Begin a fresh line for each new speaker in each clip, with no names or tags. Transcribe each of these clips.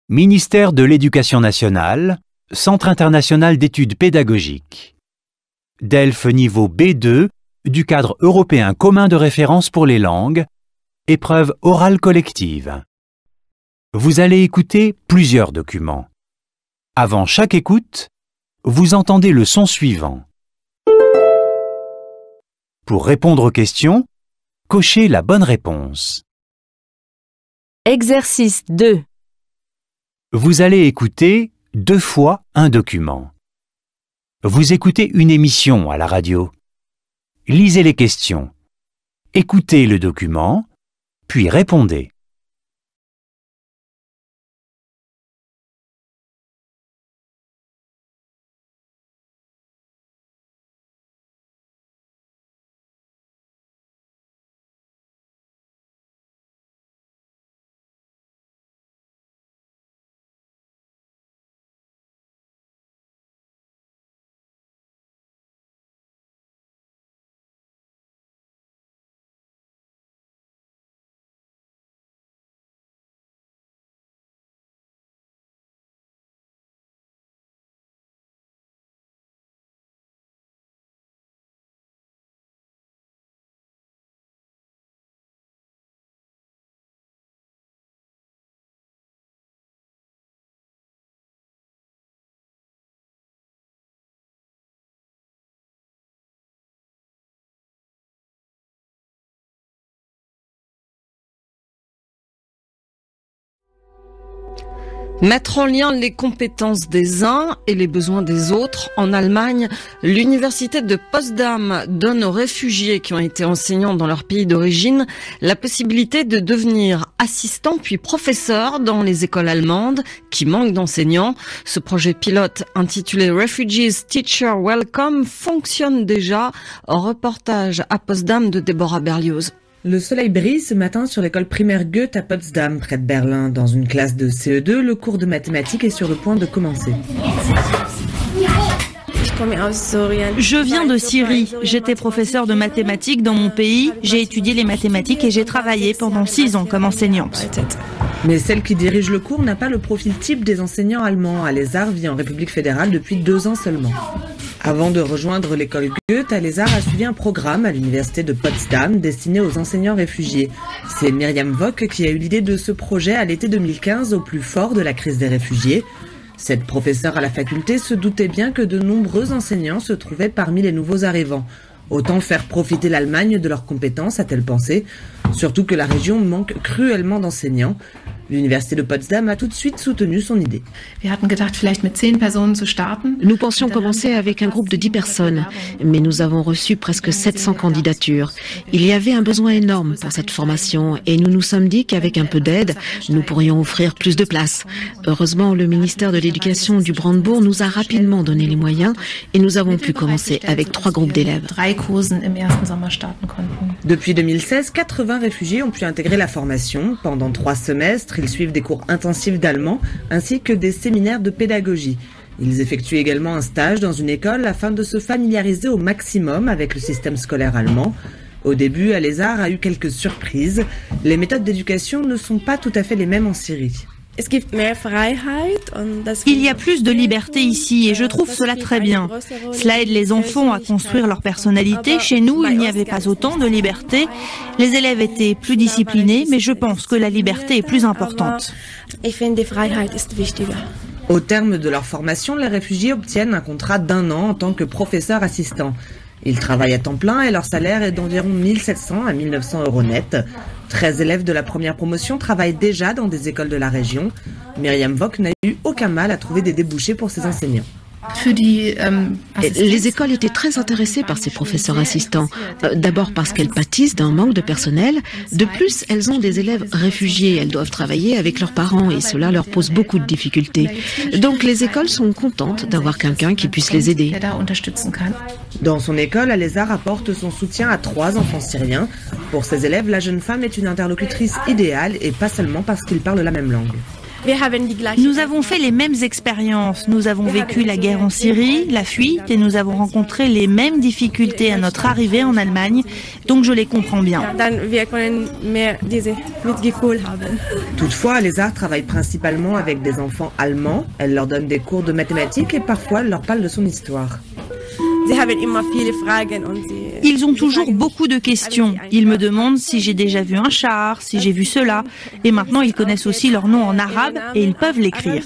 Ministère de l'Éducation nationale, Centre international d'études pédagogiques. DELF niveau B2 du cadre européen commun de référence pour les langues, épreuve orale collective. Vous allez écouter plusieurs documents. Avant chaque écoute, vous entendez le son suivant. Pour répondre aux questions, cochez la bonne réponse.
Exercice 2.
Vous allez écouter 2 fois un document. Vous écoutez une émission à la radio. Lisez les questions. Écoutez le document, puis répondez.
Mettre en lien les compétences des uns et les besoins des autres. En Allemagne, l'université de Potsdam donne aux réfugiés qui ont été enseignants dans leur pays d'origine la possibilité de devenir assistants puis professeurs dans les écoles allemandes qui manquent d'enseignants. Ce projet pilote intitulé Refugees Teacher Welcome fonctionne déjà. Reportage à Potsdam de Déborah Berlioz.
Le soleil brille ce matin sur l'école primaire Goethe à Potsdam, près de Berlin. Dans une classe de CE2, le cours de mathématiques est sur le point de commencer.
Je viens de Syrie. J'étais professeur de mathématiques dans mon pays. J'ai étudié les mathématiques et j'ai travaillé pendant 6 ans comme enseignante.
Mais celle qui dirige le cours n'a pas le profil type des enseignants allemands. Alézar vit en République fédérale depuis 2 ans seulement. Avant de rejoindre l'école Goethe, Alézar a suivi un programme à l'université de Potsdam destiné aux enseignants réfugiés. C'est Myriam Vock qui a eu l'idée de ce projet à l'été 2015, au plus fort de la crise des réfugiés. Cette professeure à la faculté se doutait bien que de nombreux enseignants se trouvaient parmi les nouveaux arrivants. Autant faire profiter l'Allemagne de leurs compétences, a-t-elle pensé, surtout que la région manque cruellement d'enseignants. L'université de Potsdam a tout de suite soutenu son idée.
Nous pensions commencer avec un groupe de 10 personnes, mais nous avons reçu presque 700 candidatures. Il y avait un besoin énorme pour cette formation et nous nous sommes dit qu'avec un peu d'aide, nous pourrions offrir plus de places. Heureusement, le ministère de l'Éducation du Brandebourg nous a rapidement donné les moyens et nous avons pu commencer avec 3 groupes d'élèves.
Depuis 2016, 80 réfugiés ont pu intégrer la formation. Pendant 3 semestres, ils suivent des cours intensifs d'allemand ainsi que des séminaires de pédagogie. Ils effectuent également un stage dans une école afin de se familiariser au maximum avec le système scolaire allemand. Au début, Alézar a eu quelques surprises. Les méthodes d'éducation ne sont pas tout à fait les mêmes en Syrie.
Il y a plus de liberté ici et je trouve cela très bien. Cela aide les enfants à construire leur personnalité. Chez nous, il n'y avait pas autant de liberté. Les élèves étaient plus disciplinés, mais je pense que la liberté est plus importante.
Au terme de leur formation, les réfugiés obtiennent un contrat d'1 an en tant que professeur assistant. Ils travaillent à temps plein et leur salaire est d'environ 1700 à 1900 € net. 13 élèves de la première promotion travaillent déjà dans des écoles de la région. Myriam Vock n'a eu aucun mal à trouver des débouchés pour ses enseignants.
Les écoles étaient très intéressées par ces professeurs assistants. D'abord parce qu'elles pâtissent d'un manque de personnel. De plus, elles ont des élèves réfugiés. Elles doivent travailler avec leurs parents et cela leur pose beaucoup de difficultés. Donc les écoles sont contentes d'avoir quelqu'un qui puisse les aider.
Dans son école, Alézar apporte son soutien à 3 enfants syriens. Pour ses élèves, la jeune femme est une interlocutrice idéale et pas seulement parce qu'ils parlent la même langue.
Nous avons fait les mêmes expériences. Nous avons vécu la guerre en Syrie, la fuite, et nous avons rencontré les mêmes difficultés à notre arrivée en Allemagne. Donc je les comprends bien.
Toutefois, Lézard travaille principalement avec des enfants allemands. Elle leur donne des cours de mathématiques et parfois elle leur parle de son histoire.
Ils ont toujours beaucoup de questions. Ils me demandent si j'ai déjà vu un char, si j'ai vu cela. Et maintenant, ils connaissent aussi leur nom en arabe et ils peuvent l'écrire.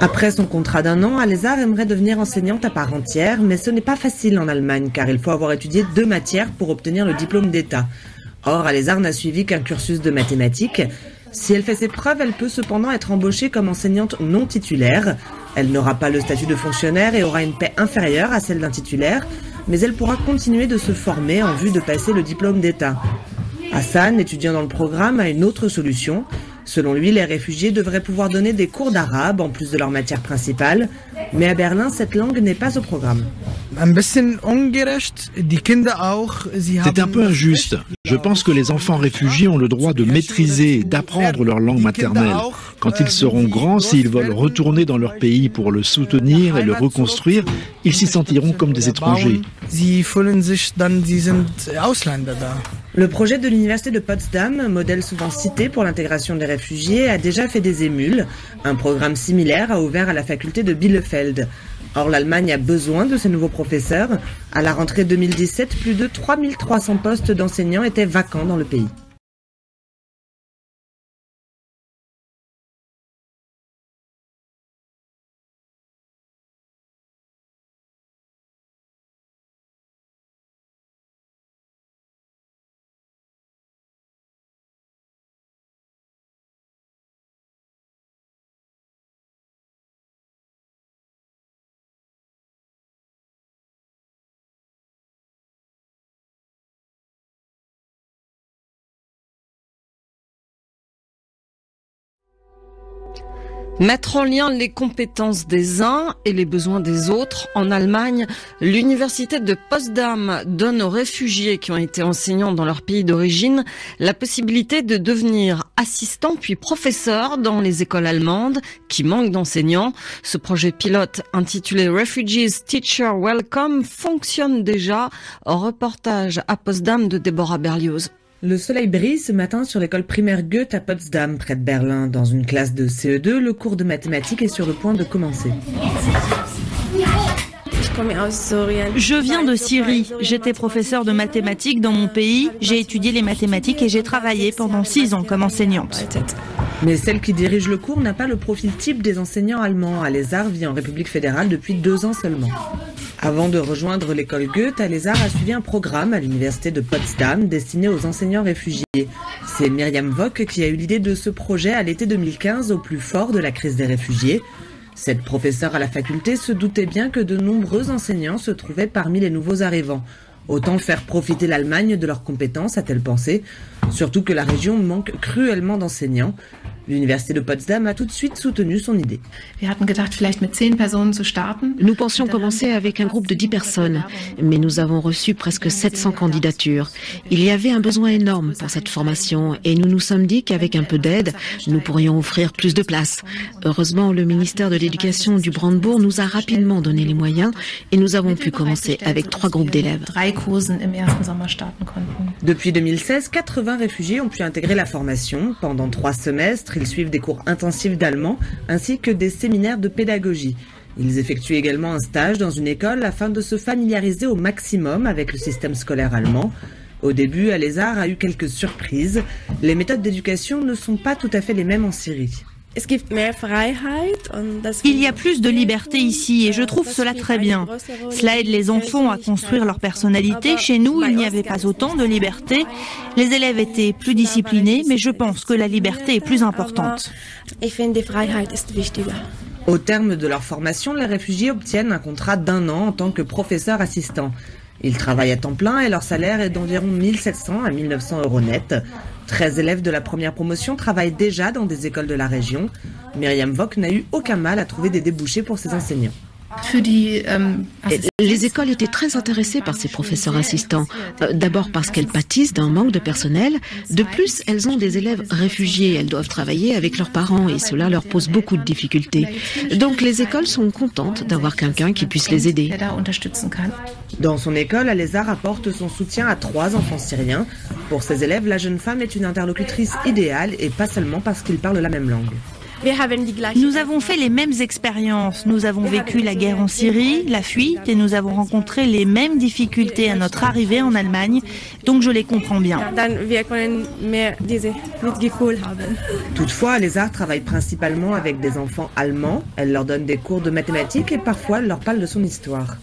Après son contrat d'1 an, Lézard aimerait devenir enseignante à part entière, mais ce n'est pas facile en Allemagne car il faut avoir étudié 2 matières pour obtenir le diplôme d'État. Or, Lézard n'a suivi qu'un cursus de mathématiques. Si elle fait ses preuves, elle peut cependant être embauchée comme enseignante non titulaire. Elle n'aura pas le statut de fonctionnaire et aura une paie inférieure à celle d'un titulaire, mais elle pourra continuer de se former en vue de passer le diplôme d'État. Hassan, étudiant dans le programme, a une autre solution. Selon lui, les réfugiés devraient pouvoir donner des cours d'arabe en plus de leur matière principale, mais à Berlin, cette langue n'est pas au programme.
C'est un peu injuste. Je pense que les enfants réfugiés ont le droit de maîtriser et d'apprendre leur langue maternelle. Quand ils seront grands, s'ils veulent retourner dans leur pays pour le soutenir et le reconstruire, ils s'y sentiront comme des étrangers.
Le projet de l'université de Potsdam, modèle souvent cité pour l'intégration des réfugiés, a déjà fait des émules. Un programme similaire a ouvert à la faculté de Bielefeld. Or, l'Allemagne a besoin de ces nouveaux professeurs. À la rentrée 2017, plus de 3300 postes d'enseignants étaient vacants dans le pays.
Mettre en lien les compétences des uns et les besoins des autres. En Allemagne, l'université de Potsdam donne aux réfugiés qui ont été enseignants dans leur pays d'origine la possibilité de devenir assistants puis professeurs dans les écoles allemandes qui manquent d'enseignants. Ce projet pilote intitulé Refugees Teacher Welcome fonctionne déjà. Reportage à Potsdam de Deborah Berlioz.
Le soleil brille ce matin sur l'école primaire Goethe à Potsdam, près de Berlin. Dans une classe de CE2, le cours de mathématiques est sur le point de commencer.
Je viens de Syrie. J'étais professeur de mathématiques dans mon pays. J'ai étudié les mathématiques et j'ai travaillé pendant 6 ans comme enseignante.
Mais celle qui dirige le cours n'a pas le profil type des enseignants allemands. Lézard vit en République fédérale depuis 2 ans seulement. Avant de rejoindre l'école Goethe, Lézard a suivi un programme à l'université de Potsdam destiné aux enseignants réfugiés. C'est Myriam Vock qui a eu l'idée de ce projet à l'été 2015, au plus fort de la crise des réfugiés. Cette professeure à la faculté se doutait bien que de nombreux enseignants se trouvaient parmi les nouveaux arrivants. Autant faire profiter l'Allemagne de leurs compétences, a-t-elle pensé, surtout que la région manque cruellement d'enseignants. L'université de Potsdam a tout de suite soutenu son idée.
Nous pensions commencer avec un groupe de 10 personnes, mais nous avons reçu presque 700 candidatures. Il y avait un besoin énorme pour cette formation et nous nous sommes dit qu'avec un peu d'aide, nous pourrions offrir plus de places. Heureusement, le ministère de l'Éducation du Brandebourg nous a rapidement donné les moyens et nous avons pu commencer avec 3 groupes d'élèves.
Depuis 2016, 80 réfugiés ont pu intégrer la formation. Pendant 3 semestres, ils suivent des cours intensifs d'allemand ainsi que des séminaires de pédagogie. Ils effectuent également un stage dans une école afin de se familiariser au maximum avec le système scolaire allemand. Au début, Lézard a eu quelques surprises. Les méthodes d'éducation ne sont pas tout à fait les mêmes en Syrie.
Il y a plus de liberté ici et je trouve cela très bien. Cela aide les enfants à construire leur personnalité. Chez nous, il n'y avait pas autant de liberté. Les élèves étaient plus disciplinés, mais je pense que la liberté est plus importante.
Au terme de leur formation, les réfugiés obtiennent un contrat d'1 an en tant que professeur assistant. Ils travaillent à temps plein et leur salaire est d'environ 1700 à 1900 € net. 13 élèves de la première promotion travaillent déjà dans des écoles de la région. Myriam Vock n'a eu aucun mal à trouver des débouchés pour ses enseignants.
Les écoles étaient très intéressées par ces professeurs assistants. D'abord parce qu'elles pâtissent d'un manque de personnel. De plus, elles ont des élèves réfugiés. Elles doivent travailler avec leurs parents et cela leur pose beaucoup de difficultés. Donc les écoles sont contentes d'avoir quelqu'un qui puisse les aider.
Dans son école, Alezar apporte son soutien à 3 enfants syriens. Pour ses élèves, la jeune femme est une interlocutrice idéale et pas seulement parce qu'ils parlent la même langue.
Nous avons fait les mêmes expériences. Nous avons vécu la guerre en Syrie, la fuite, et nous avons rencontré les mêmes difficultés à notre arrivée en Allemagne. Donc je les comprends bien.
Toutefois, Alezar travaille principalement avec des enfants allemands. Elle leur donne des cours de mathématiques et parfois elle leur parle de son histoire.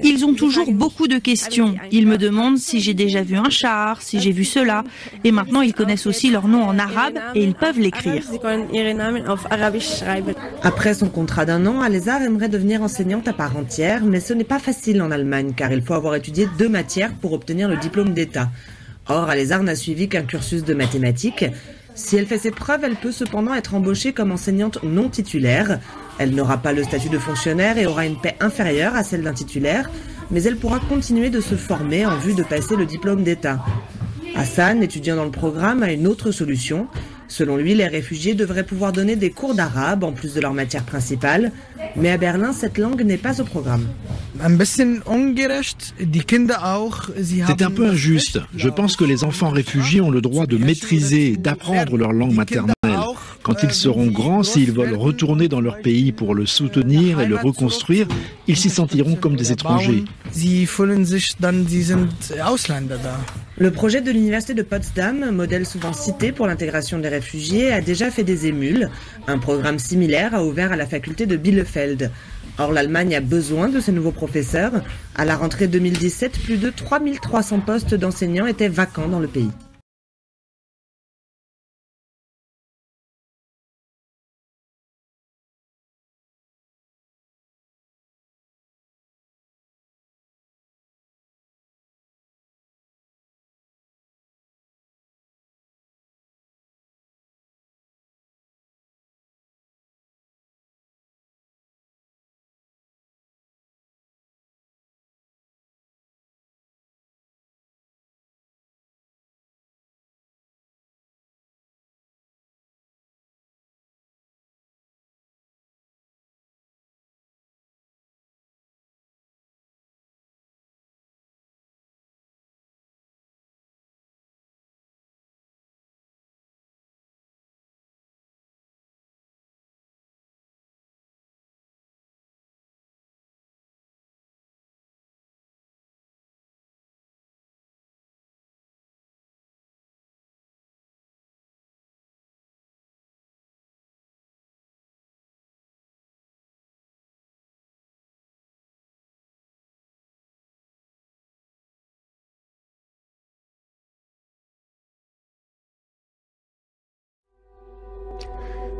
Ils ont toujours beaucoup de questions. Ils me demandent si j'ai déjà vu un char, si j'ai vu cela. Et maintenant, ils connaissent aussi leur nom en arabe et ils peuvent l'écrire.
Après son contrat d'1 an, Alezar aimerait devenir enseignante à part entière, mais ce n'est pas facile en Allemagne car il faut avoir étudié 2 matières pour obtenir le diplôme d'État. Or, Alezar n'a suivi qu'un cursus de mathématiques. Si elle fait ses preuves, elle peut cependant être embauchée comme enseignante non titulaire. Elle n'aura pas le statut de fonctionnaire et aura une paie inférieure à celle d'un titulaire, mais elle pourra continuer de se former en vue de passer le diplôme d'État. Hassan, étudiant dans le programme, a une autre solution. Selon lui, les réfugiés devraient pouvoir donner des cours d'arabe en plus de leur matière principale, mais à Berlin, cette langue n'est pas au programme.
C'est un peu injuste. Je pense que les enfants réfugiés ont le droit de maîtriser et d'apprendre leur langue maternelle. Quand ils seront grands, s'ils veulent retourner dans leur pays pour le soutenir et le reconstruire, ils s'y sentiront comme des étrangers.
Le projet de l'université de Potsdam, modèle souvent cité pour l'intégration des réfugiés, a déjà fait des émules. Un programme similaire a ouvert à la faculté de Bielefeld. Or, l'Allemagne a besoin de ces nouveaux professeurs. À la rentrée 2017, plus de 3300 postes d'enseignants étaient vacants dans le pays.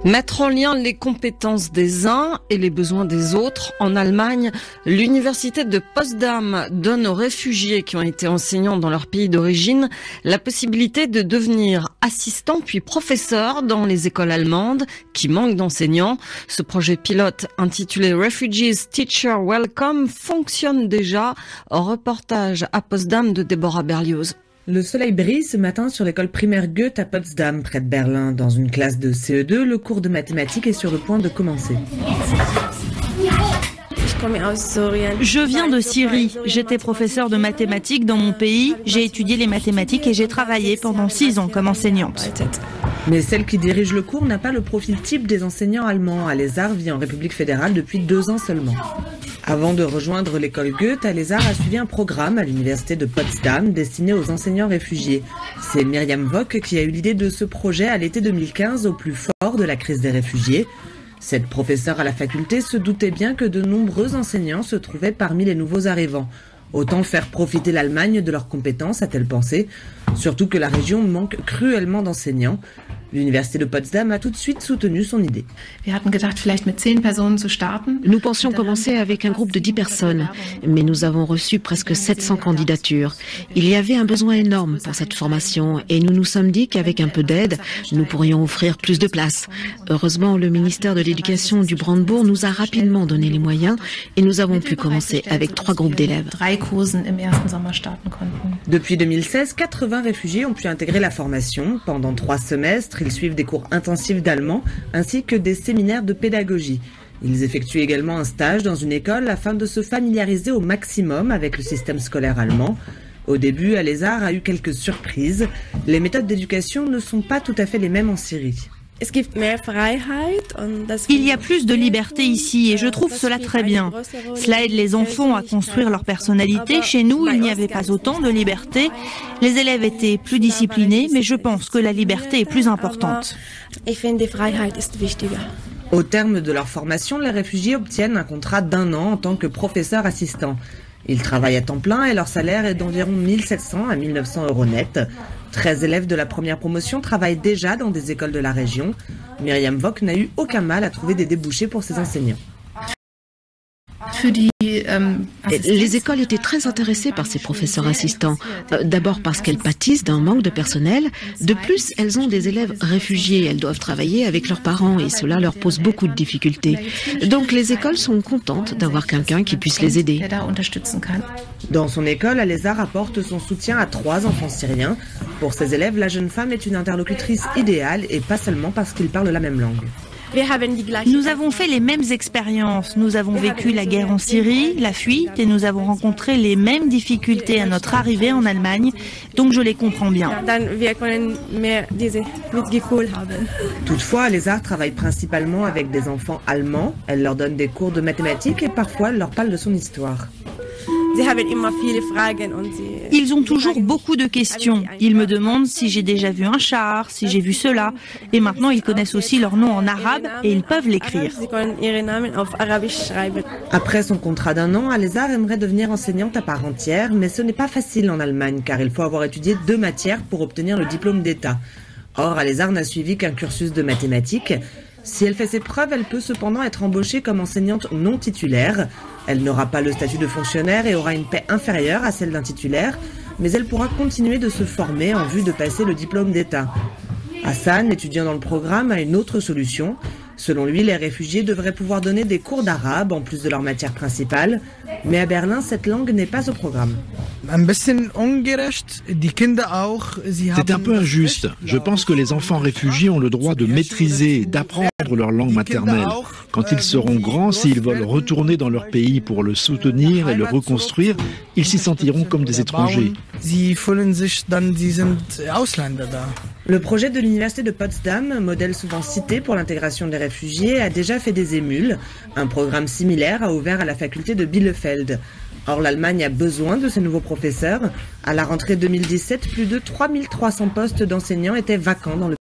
Mettre en lien les compétences des uns et les besoins des autres. En Allemagne, l'université de Potsdam donne aux réfugiés qui ont été enseignants dans leur pays d'origine la possibilité de devenir assistants puis professeurs dans les écoles allemandes qui manquent d'enseignants. Ce projet pilote intitulé Refugees Teacher Welcome fonctionne déjà. Reportage à Potsdam de Deborah Berlioz.
Le soleil brille ce matin sur l'école primaire Goethe à Potsdam, près de Berlin. Dans une classe de CE2, le cours de mathématiques est sur le point de commencer.
Je viens de Syrie. J'étais professeur de mathématiques dans mon pays. J'ai étudié les mathématiques et j'ai travaillé pendant 6 ans comme enseignante.
Mais celle qui dirige le cours n'a pas le profil type des enseignants allemands. Alezar vit en République fédérale depuis 2 ans seulement. Avant de rejoindre l'école Goethe, Alezar a suivi un programme à l'université de Potsdam destiné aux enseignants réfugiés. C'est Myriam Vock qui a eu l'idée de ce projet à l'été 2015, au plus fort de la crise des réfugiés. Cette professeure à la faculté se doutait bien que de nombreux enseignants se trouvaient parmi les nouveaux arrivants. Autant faire profiter l'Allemagne de leurs compétences, a-t-elle pensé, surtout que la région manque cruellement d'enseignants. L'université de Potsdam a tout de suite soutenu son idée.
Nous pensions commencer avec un groupe de 10 personnes, mais nous avons reçu presque 700 candidatures. Il y avait un besoin énorme pour cette formation et nous nous sommes dit qu'avec un peu d'aide, nous pourrions offrir plus de places. Heureusement, le ministère de l'Éducation du Brandebourg nous a rapidement donné les moyens et nous avons pu commencer avec 3 groupes d'élèves.
Depuis 2016, 80 réfugiés ont pu intégrer la formation. Pendant 3 semestres, ils suivent des cours intensifs d'allemand ainsi que des séminaires de pédagogie. Ils effectuent également un stage dans une école afin de se familiariser au maximum avec le système scolaire allemand. Au début, Alezar a eu quelques surprises. Les méthodes d'éducation ne sont pas tout à fait les mêmes en Syrie.
Il y a plus de liberté ici et je trouve cela très bien. Cela aide les enfants à construire leur personnalité. Chez nous, il n'y avait pas autant de liberté. Les élèves étaient plus disciplinés, mais je pense que la liberté est plus importante.
Au terme de leur formation, les réfugiés obtiennent un contrat d'1 an en tant que professeur assistant. Ils travaillent à temps plein et leur salaire est d'environ 1700 à 1900 € net. 13 élèves de la première promotion travaillent déjà dans des écoles de la région. Myriam Vock n'a eu aucun mal à trouver des débouchés pour ses enseignants.
Les écoles étaient très intéressées par ces professeurs assistants. D'abord parce qu'elles pâtissent d'un manque de personnel. De plus, elles ont des élèves réfugiés. Elles doivent travailler avec leurs parents et cela leur pose beaucoup de difficultés. Donc les écoles sont contentes d'avoir quelqu'un qui puisse les aider.
Dans son école, Alezar apporte son soutien à 3 enfants syriens. Pour ses élèves, la jeune femme est une interlocutrice idéale et pas seulement parce qu'ils parlent la même langue.
Nous avons fait les mêmes expériences. Nous avons vécu la guerre en Syrie, la fuite, et nous avons rencontré les mêmes difficultés à notre arrivée en Allemagne. Donc je les comprends bien.
Toutefois, Alezar travaille principalement avec des enfants allemands. Elle leur donne des cours de mathématiques et parfois elle leur parle de son histoire.
Ils ont toujours beaucoup de questions. Ils me demandent si j'ai déjà vu un char, si j'ai vu cela. Et maintenant, ils connaissent aussi leur nom en arabe et ils peuvent l'écrire.
Après son contrat d'1 an, Alezar aimerait devenir enseignante à part entière, mais ce n'est pas facile en Allemagne car il faut avoir étudié 2 matières pour obtenir le diplôme d'État. Or, Alezar n'a suivi qu'un cursus de mathématiques. Si elle fait ses preuves, elle peut cependant être embauchée comme enseignante non titulaire. Elle n'aura pas le statut de fonctionnaire et aura une paie inférieure à celle d'un titulaire, mais elle pourra continuer de se former en vue de passer le diplôme d'État. Hassan, étudiant dans le programme, a une autre solution. Selon lui, les réfugiés devraient pouvoir donner des cours d'arabe en plus de leur matière principale, mais à Berlin, cette langue n'est pas au programme.
C'est un peu injuste. Je pense que les enfants réfugiés ont le droit de maîtriser, d'apprendre leur langue maternelle. Quand ils seront grands, s'ils veulent retourner dans leur pays pour le soutenir et le reconstruire, ils s'y sentiront comme des étrangers.
Le projet de l'université de Potsdam, modèle souvent cité pour l'intégration des réfugiés, a déjà fait des émules. Un programme similaire a ouvert à la faculté de Bielefeld. Or, l'Allemagne a besoin de ces nouveaux professeurs. À la rentrée 2017, plus de 3300 postes d'enseignants étaient vacants dans le